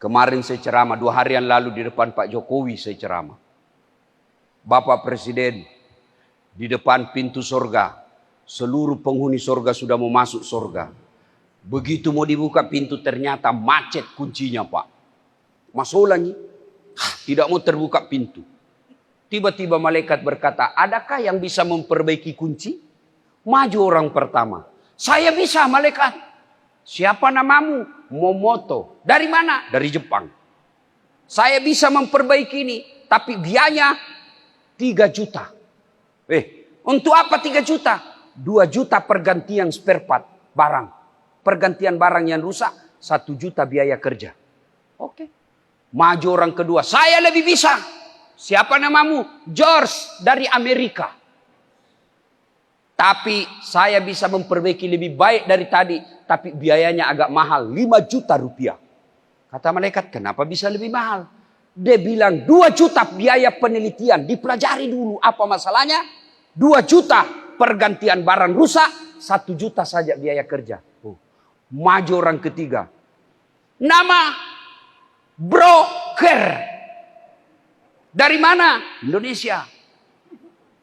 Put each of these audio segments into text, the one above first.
Kemarin saya ceramah, 2 hari yang lalu di depan Pak Jokowi saya ceramah. Bapak Presiden, di depan pintu surga, seluruh penghuni surga sudah mau masuk surga. Begitu mau dibuka pintu ternyata macet kuncinya Pak. Masuk lagi, tidak mau terbuka pintu. Tiba-tiba malaikat berkata, adakah yang bisa memperbaiki kunci? Maju orang pertama. Saya bisa malaikat. Siapa namamu? Momoto. Dari mana? Dari Jepang. Saya bisa memperbaiki ini, tapi biayanya 3 juta. Untuk apa 3 juta? 2 juta pergantian spare part barang. Pergantian barang yang rusak, 1 juta biaya kerja. Oke. Maju orang kedua. Saya lebih bisa. Siapa namamu? George dari Amerika. Tapi saya bisa memperbaiki lebih baik dari tadi. Tapi biayanya agak mahal. 5 juta rupiah. Kata malaikat, kenapa bisa lebih mahal? Dia bilang 2 juta biaya penelitian. Dipelajari dulu apa masalahnya. 2 juta pergantian barang rusak. 1 juta saja biaya kerja. Maju orang ketiga. Nama broker. Dari mana? Indonesia.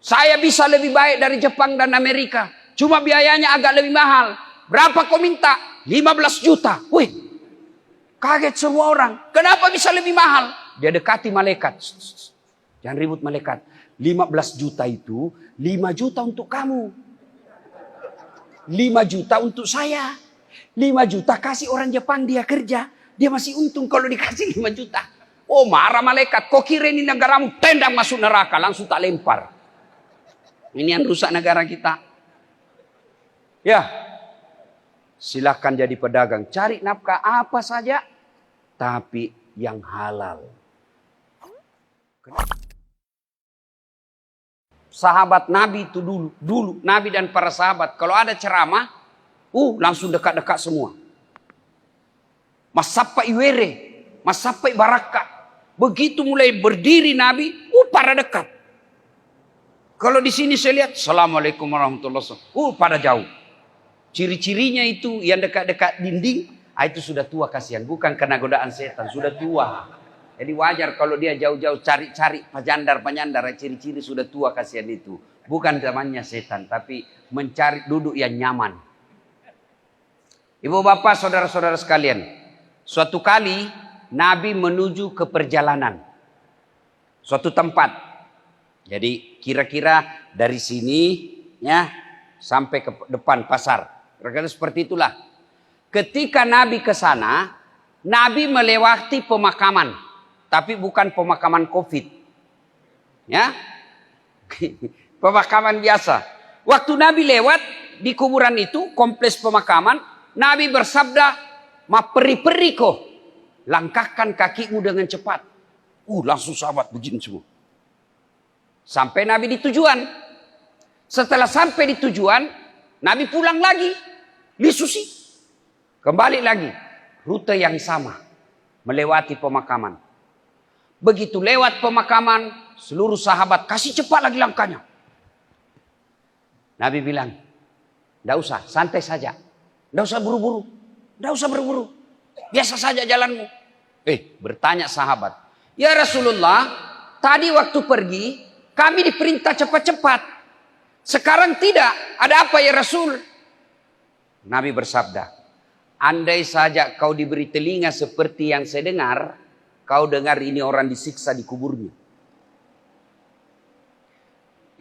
Saya bisa lebih baik dari Jepang dan Amerika. Cuma biayanya agak lebih mahal. Berapa kau minta? 15 juta. Wih, kaget semua orang. Kenapa bisa lebih mahal? Dia dekati malaikat. Jangan ribut malaikat. 15 juta itu 5 juta untuk kamu. 5 juta untuk saya. 5 juta kasih orang Jepang dia kerja. Dia masih untung kalau dikasih 5 juta. Oh marah malaikat. Kau kira ini negaramu tendang masuk neraka. Langsung tak lempar. Ini yang rusak negara kita. Ya. Silahkan jadi pedagang. Cari nafkah apa saja. Tapi yang halal. Sahabat Nabi itu dulu. Nabi dan para sahabat. Kalau ada ceramah. Langsung dekat-dekat semua. Mas Sampai Iwere. Mas Sampai Baraka. Begitu mulai berdiri Nabi. Pada dekat. Kalau di sini saya lihat, Assalamualaikum warahmatullahi wabarakatuh. Pada jauh. Ciri-cirinya itu yang dekat-dekat dinding, itu sudah tua kasihan. Bukan karena godaan setan, sudah tua. Jadi wajar kalau dia jauh-jauh cari-cari panyandar-panyandar. Ciri-ciri sudah tua kasihan itu. Bukan zamannya setan, tapi mencari duduk yang nyaman. Ibu bapak, saudara-saudara sekalian. Suatu kali, Nabi menuju ke perjalanan. Suatu tempat. Jadi kira-kira dari sini ya sampai ke depan pasar. Kira-kira seperti itulah. Ketika Nabi ke sana, Nabi melewati pemakaman, tapi bukan pemakaman Covid. Ya. Pemakaman biasa. Waktu Nabi lewat di kuburan itu, kompleks pemakaman, Nabi bersabda, "Ma peri-peri ko, langkahkan kakimu dengan cepat." Langsung sahabat begini semua. Sampai Nabi di tujuan. Setelah sampai di tujuan, Nabi pulang lagi. Lisusi. Kembali lagi. Rute yang sama. Melewati pemakaman. Begitu lewat pemakaman, seluruh sahabat kasih cepat lagi langkahnya. Nabi bilang, "Tidak usah, santai saja. Tidak usah buru-buru. Tidak usah buru-buru. Biasa saja jalanmu." Bertanya sahabat, "Ya Rasulullah, tadi waktu pergi, kami diperintah cepat-cepat. Sekarang tidak. Ada apa ya Rasul?" Nabi bersabda, "Andai saja kau diberi telinga seperti yang saya dengar, kau dengar ini orang disiksa di kuburnya.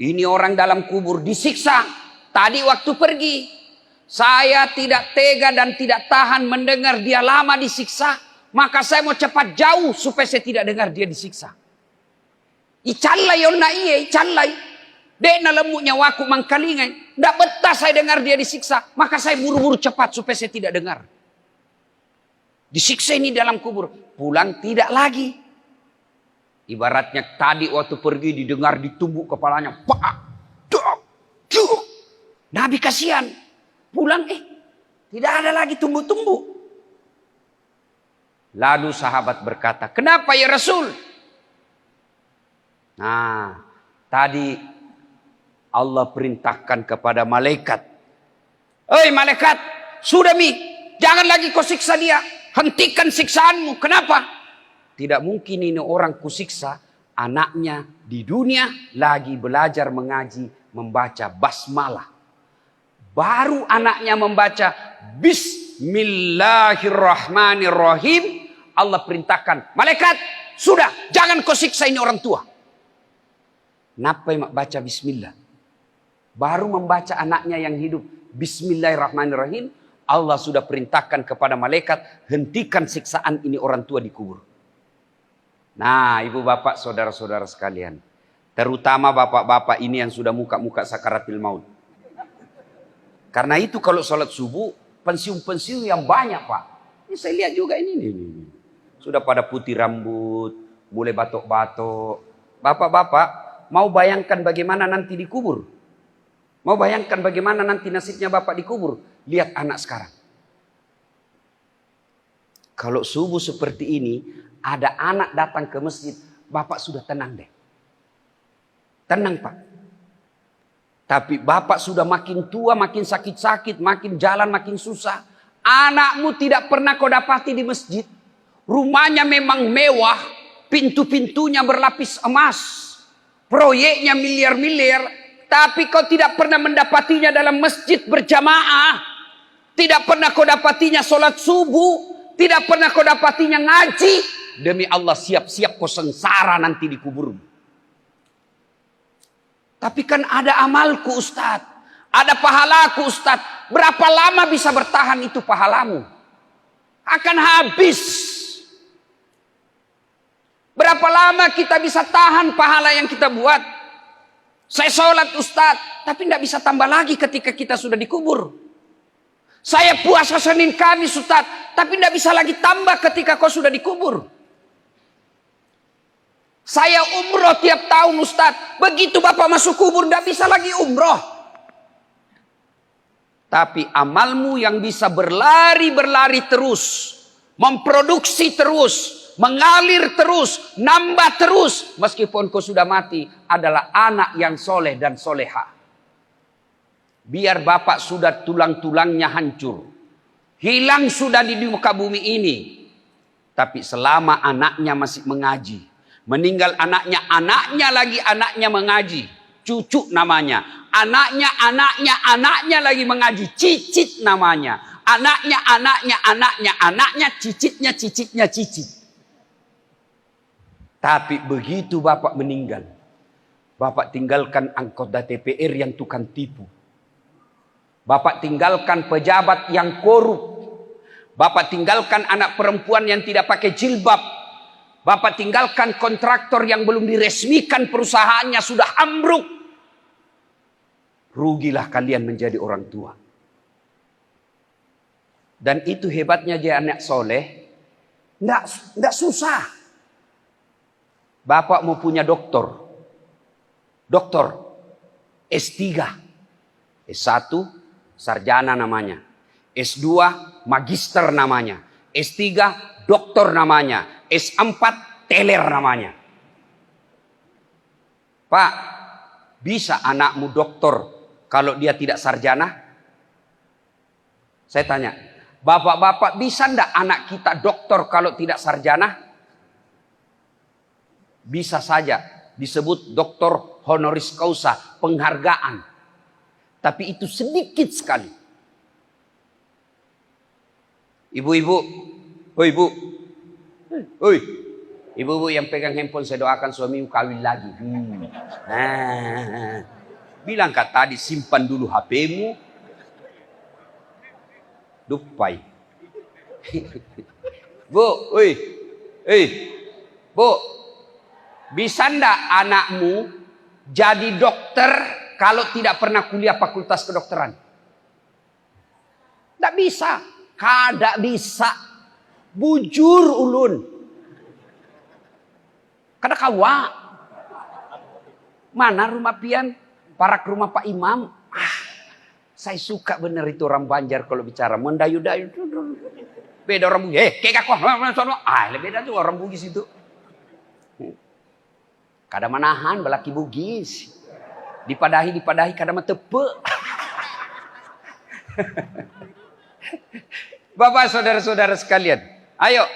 Ini orang dalam kubur disiksa. Tadi waktu pergi, saya tidak tega dan tidak tahan mendengar dia lama disiksa. Maka saya mau cepat jauh supaya saya tidak dengar dia disiksa. Icallai onna iye, icallai. Dena lemuknya waku mangkalingai. Tidak betah saya dengar dia disiksa. Maka saya buru-buru cepat supaya saya tidak dengar. Disiksa ini dalam kubur. Pulang tidak lagi. Ibaratnya tadi waktu pergi didengar ditumbuk kepalanya. Pak, dok, duk. Nabi kasihan. Pulang tidak ada lagi tumbuk-tumbuk. Lalu sahabat berkata, "Kenapa ya Rasul?" Nah, tadi Allah perintahkan kepada malaikat. "Hei malaikat, sudah mi, jangan lagi kau siksa dia. hentikan siksaanmu. Kenapa? Tidak mungkin ini orang kusiksa, anaknya di dunia lagi belajar mengaji, membaca basmalah. Baru anaknya membaca Bismillahirrahmanirrahim, Allah perintahkan, malaikat, sudah, jangan kau siksa ini orang tua. Napa mak baca bismillah? Baru membaca anaknya yang hidup Bismillahirrahmanirrahim, Allah sudah perintahkan kepada malaikat, hentikan siksaan ini orang tua dikubur. Nah, ibu bapak, saudara-saudara sekalian, terutama bapak-bapak ini yang sudah muka-muka sakaratil maut. Karena itu kalau sholat subuh, pensiun-pensiun yang banyak, Pak. Ini saya lihat juga ini. Sudah pada putih rambut, mulai batok-batok. Bapak-bapak, mau bayangkan bagaimana nanti dikubur? Mau bayangkan bagaimana nanti nasibnya bapak dikubur? Lihat anak sekarang. Kalau subuh seperti ini, ada anak datang ke masjid, bapak sudah tenang deh. Tenang, Pak. Tapi bapak sudah makin tua, makin sakit-sakit, makin jalan, makin susah. Anakmu tidak pernah kau dapati di masjid. Rumahnya memang mewah, pintu-pintunya berlapis emas, proyeknya miliar-miliar, tapi kau tidak pernah mendapatinya dalam masjid berjamaah. Tidak pernah kau dapatinya sholat subuh, tidak pernah kau dapatinya ngaji. Demi Allah, siap-siap kau sengsara nanti di kuburmu. Tapi kan ada amalku, Ustadz. Ada pahalaku, Ustadz. Berapa lama bisa bertahan itu pahalamu? Akan habis. Berapa lama kita bisa tahan pahala yang kita buat? Saya sholat, Ustadz. Tapi tidak bisa tambah lagi ketika kita sudah dikubur. Saya puasa Senin Kamis, Ustadz. Tapi tidak bisa lagi tambah ketika kau sudah dikubur. Saya umroh tiap tahun, Ustadz. Begitu bapak masuk kubur, tidak bisa lagi umroh. Tapi amalmu yang bisa berlari-berlari terus, memproduksi terus, mengalir terus, nambah terus, meskipun kau sudah mati, adalah anak yang soleh dan soleha. Biar bapak sudah tulang-tulangnya hancur, hilang sudah di muka bumi ini, tapi selama anaknya masih mengaji, meninggal anaknya lagi anaknya mengaji, cucu namanya, anaknya lagi mengaji, cicit namanya, anaknya, cicitnya. Tapi begitu bapak meninggal, bapak tinggalkan anggota DPR yang tukang tipu, bapak tinggalkan pejabat yang korup, bapak tinggalkan anak perempuan yang tidak pakai jilbab, bapak tinggalkan kontraktor yang belum diresmikan perusahaannya sudah ambruk. Rugilah kalian menjadi orang tua. Dan itu hebatnya dia anak soleh. Nggak susah. Bapak mau punya doktor S3, S1 sarjana namanya, S2 magister namanya, S3 doktor namanya, S4 teler namanya. Pak, bisa anakmu doktor kalau dia tidak sarjana? Saya tanya, bapak-bapak bisa ndak anak kita doktor kalau tidak sarjana? Bisa saja disebut doktor honoris causa, penghargaan. Tapi itu sedikit sekali. Ibu-ibu, ibu-ibu yang pegang handphone, saya doakan suamimu kawin lagi. Bilang kak tadi simpan dulu HP-mu. Dupai. Bu, Bu, bisa ndak anakmu jadi dokter kalau tidak pernah kuliah fakultas kedokteran? Ndak bisa. Kada bisa. Bujur ulun. Kada kawa. Mana rumah pian? Parak rumah Pak Imam. Saya suka bener itu orang Banjar kalau bicara. Mendayu-dayu. Beda orang Bugis. Kayak kok. Beda tuh orang Bugis itu. Kada manahan belaki Bugis. Dipadahi kada metepe. Bapak saudara-saudara sekalian, Ayo,